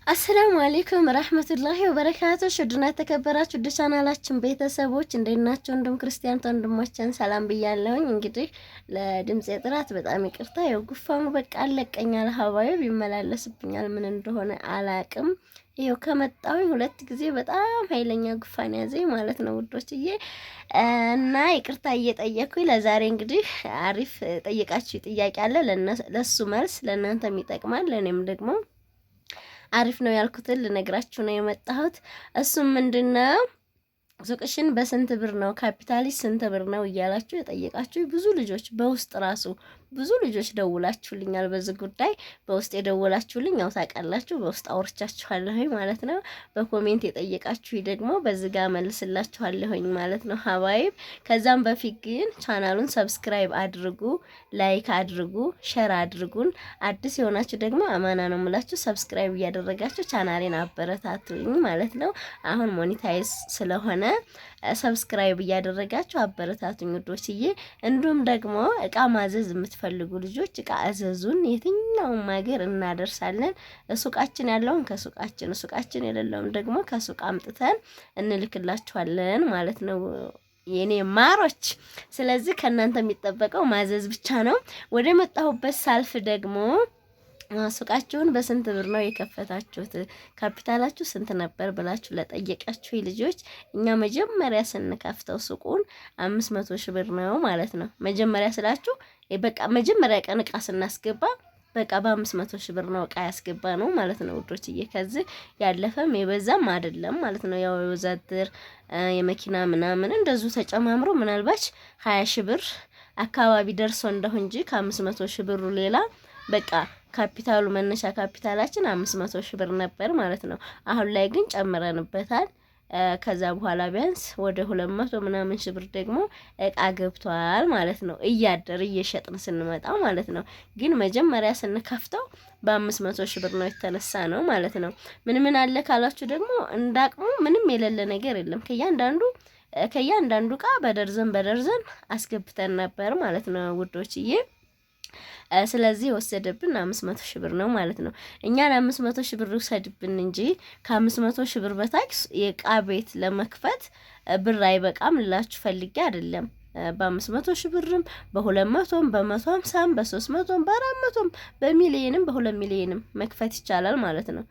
አሰላሙ አለይኩም ረህመቱላሂ ወበረካቱ። ሽድና ተከበራችሁ ቻናላችን ቤተሰቦች እንዴት ናችሁ? እንድም ክርስቲያን ወንድሞችን ሰላም ብያለሁኝ። እንግዲህ ለድምጽ ጥራት በጣም ይቅርታ። ያው ጉፋኑ በቃ አለቀኛል፣ ሀዋዩ ይመላለስብኛል፣ ምን እንደሆነ አላቅም። ይኸው ከመጣሁ ሁለት ጊዜ በጣም ኃይለኛ ጉፋን ያዘኝ ማለት ነው ውዶችዬ፣ እና ይቅርታ እየጠየኩኝ ለዛሬ እንግዲህ አሪፍ ጠየቃችሁ ጥያቄ አለ። ለሱ መልስ ለእናንተም ይጠቅማል ለእኔም ደግሞ አሪፍ ነው ያልኩትን ልነግራችሁ ነው የመጣሁት። እሱም ምንድነው ሱቅሽን በስንት ብር ነው ካፒታሊስ ስንት ብር ነው እያላችሁ የጠየቃችሁ ብዙ ልጆች በውስጥ ራሱ ብዙ ልጆች ደውላችሁልኛል። በዚህ ጉዳይ በውስጥ የደውላችሁልኝ ያው ታውቃላችሁ፣ በውስጥ አውርቻችኋለሁ ማለት ነው። በኮሜንት የጠየቃችሁ ደግሞ በዚህ ጋር መልስላችኋለሁኝ ማለት ነው ሀባይብ። ከዛም በፊት ግን ቻናሉን ሰብስክራይብ አድርጉ፣ ላይክ አድርጉ፣ ሼር አድርጉን። አዲስ የሆናችሁ ደግሞ አማና ነው የምላችሁ ሰብስክራይብ እያደረጋችሁ ቻናሌን አበረታቱኝ ማለት ነው። አሁን ሞኔታይዝ ስለሆነ ሰብስክራይብ እያደረጋችሁ አበረታቱኝ ውዶችዬ። እንዲሁም ደግሞ እቃ ማዘዝ የምትፈልጉ ልጆች እቃ አዘዙን፣ የትኛውም ሀገር እናደርሳለን። ሱቃችን ያለውን ከሱቃችን፣ ሱቃችን የሌለውን ደግሞ ከሱቅ አምጥተን እንልክላችኋለን ማለት ነው የኔ ማሮች። ስለዚህ ከእናንተ የሚጠበቀው ማዘዝ ብቻ ነው። ወደ መጣሁበት ሳልፍ ደግሞ ሱቃችሁን በስንት ብር ነው የከፈታችሁት? ካፒታላችሁ ስንት ነበር ብላችሁ ለጠየቃችሁ ልጆች እኛ መጀመሪያ ስንከፍተው ሱቁን 500 ሺህ ብር ነው ማለት ነው። መጀመሪያ ስላችሁ በቃ መጀመሪያ ቀን እቃ ስናስገባ በቃ በ500 ሺህ ብር ነው እቃ ያስገባ ነው ማለት ነው ውዶችዬ። ከዚህ ያለፈም የበዛም አይደለም ማለት ነው። ያው የወዛደር የመኪና ምናምን እንደዚሁ ተጨማምሮ ምናልባት 20 ሺህ ብር አካባቢ ደርሶ እንደሁ እንጂ ከ500 ሺህ ብሩ ሌላ በቃ ካፒታሉ መነሻ ካፒታላችን 500 ሺህ ብር ነበር ማለት ነው። አሁን ላይ ግን ጨምረንበታል። ከዛ በኋላ ቢያንስ ወደ 200 ምናምን ሺህ ብር ደግሞ እቃ ገብቷል ማለት ነው። እያደር እየሸጥን ስንመጣ ማለት ነው። ግን መጀመሪያ ስንከፍተው በ500 ሺህ ብር ነው የተነሳ ነው ማለት ነው። ምን ምን አለ ካላችሁ ደግሞ እንዳቅሙ ምንም የሌለ ነገር የለም። ከእያንዳንዱ እቃ በደርዘን አስገብተን ነበር ማለት ነው ውዶችዬ። ስለዚህ ወሰደብን 500 ሺህ ብር ነው ማለት ነው። እኛን 500 ሺህ ብር ወሰድብን እንጂ ከ500 ሺህ ብር በታች የእቃ ቤት ለመክፈት ብር አይበቃም ልላችሁ ፈልጌ አይደለም። በ500 ሺህ ብርም በ200ም በ150ም በ300ም በ400ም በሚሊየንም በ2 ሚሊየንም መክፈት ይቻላል ማለት ነው።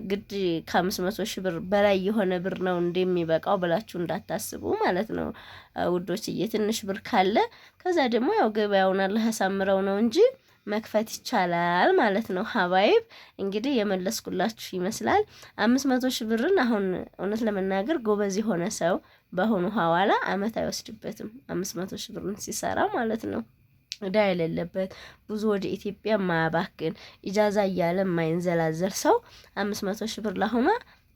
ግድ ከ500 ሺህ ብር በላይ የሆነ ብር ነው እንደሚበቃው ብላችሁ እንዳታስቡ ማለት ነው ውዶችዬ። ትንሽ ብር ካለ ከዛ ደግሞ ያው ገበያውን አላህ ያሳምረው ነው እንጂ መክፈት ይቻላል ማለት ነው ሀባይብ። እንግዲህ የመለስኩላችሁ ይመስላል። 500 ሺህ ብርን አሁን እውነት ለመናገር ጎበዝ የሆነ ሰው በአሁኑ ሐዋላ አመት አይወስድበትም 500 ሺህ ብርን ሲሰራ ማለት ነው። እዳ የሌለበት ብዙ ወደ ኢትዮጵያ ማያባክን ኢጃዛ እያለ የማይንዘላዘል ሰው 500 ሺህ ብር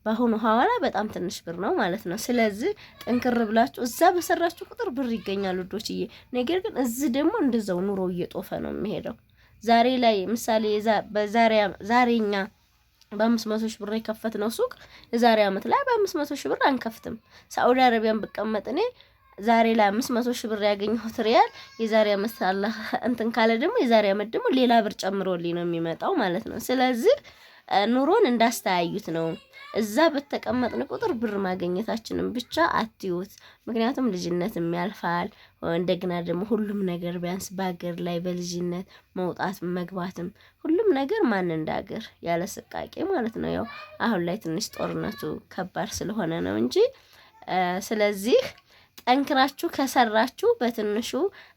በአሁኑ ሐዋላ በጣም ትንሽ ብር ነው ማለት ነው። ስለዚህ ጠንክር ብላችሁ እዛ በሰራችሁ ቁጥር ብር ይገኛል ውዶችዬ። ነገር ግን እዚህ ደግሞ እንደዛው ኑሮ እየጦፈ ነው የሚሄደው። ዛሬ ላይ ምሳሌ ዛሬኛ በ500 ሺህ ብር የከፈትነው ሱቅ የዛሬ አመት ላይ በ500 ሺህ ብር አንከፍትም። ሳዑዲ አረቢያን ብቀመጥ እኔ ዛሬ ላይ 500 ሺህ ብር ያገኘሁት ሪያል የዛሬ አመት አላህ እንትን ካለ ደግሞ የዛሬ አመት ደግሞ ሌላ ብር ጨምሮልኝ ነው የሚመጣው ማለት ነው። ስለዚህ ኑሮን እንዳስተያዩት ነው። እዛ በተቀመጥን ቁጥር ብር ማግኘታችንን ብቻ አትዩት። ምክንያቱም ልጅነትም ያልፋል። እንደገና ደግሞ ሁሉም ነገር ቢያንስ በሀገር ላይ በልጅነት መውጣት መግባትም ሁሉም ነገር ማን እንዳገር ያለ ስቃቄ ማለት ነው። ያው አሁን ላይ ትንሽ ጦርነቱ ከባድ ስለሆነ ነው እንጂ ስለዚህ ጠንክራችሁ ከሰራችሁ በትንሹ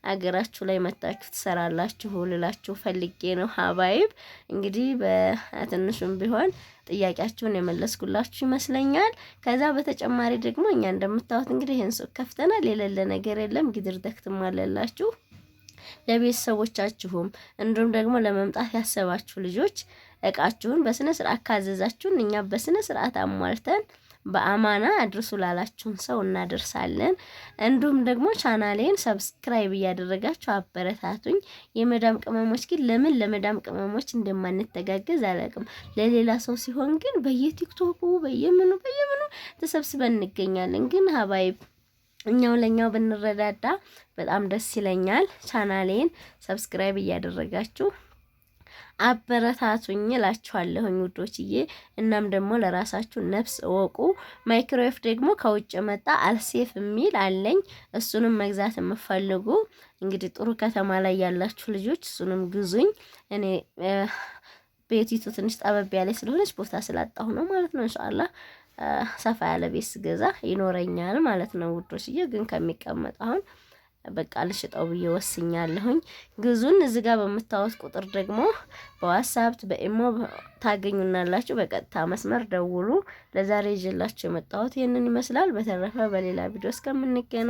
አገራችሁ ላይ መጣችሁ ትሰራላችሁ ልላችሁ ፈልጌ ነው ሀባይብ። እንግዲህ በትንሹም ቢሆን ጥያቄያችሁን የመለስኩላችሁ ይመስለኛል። ከዛ በተጨማሪ ደግሞ እኛ እንደምታዩት እንግዲህ ይሄን ሱቅ ከፍተናል። የሌለ ነገር የለም። ግድር ደክትም አለላችሁ ለቤተሰቦቻችሁም እንዲሁም ደግሞ ለመምጣት ያሰባችሁ ልጆች እቃችሁን በስነ ስርዓት ካዘዛችሁን እኛ በስነ ስርዓት አሟልተን በአማና አድርሱ ላላችሁን ሰው እናደርሳለን። እንዲሁም ደግሞ ቻናሌን ሰብስክራይብ እያደረጋችሁ አበረታቱኝ። የመዳም ቅመሞች ግን ለምን ለመዳም ቅመሞች እንደማንተጋገዝ አላውቅም። ለሌላ ሰው ሲሆን ግን በየቲክቶኩ በየምኑ ተሰብስበን እንገኛለን። ግን ሀባይብ እኛው ለኛው ብንረዳዳ በጣም ደስ ይለኛል። ቻናሌን ሰብስክራይብ እያደረጋችሁ አበረታቱኝ እላችኋለሁኝ ውዶችዬ። እናም ደግሞ ለራሳችሁ ነፍስ እወቁ። ማይክሮዌቭ ደግሞ ከውጭ መጣ አልሴፍ የሚል አለኝ። እሱንም መግዛት የምፈልጉ እንግዲህ ጥሩ ከተማ ላይ ያላችሁ ልጆች እሱንም ግዙኝ። እኔ ቤቲቱ ትንሽ ጠበብ ያለ ስለሆነች ቦታ ስላጣሁ ነው ማለት ነው። ኢንሻአላህ ሰፋ ያለ ቤት ስገዛ ይኖረኛል ማለት ነው ውዶችዬ። ግን ከሚቀመጥ አሁን በቃ ልሽጠው ብዬ ወስኛለሁኝ። ግዙን። እዚህ ጋር በምታዩት ቁጥር ደግሞ በዋትስአፕ በኢሞ ታገኙናላችሁ። በቀጥታ መስመር ደውሉ። ለዛሬ ይዤላችሁ የመጣሁት ይህንን ይመስላል። በተረፈ በሌላ ቪዲዮ እስከምንገናኝ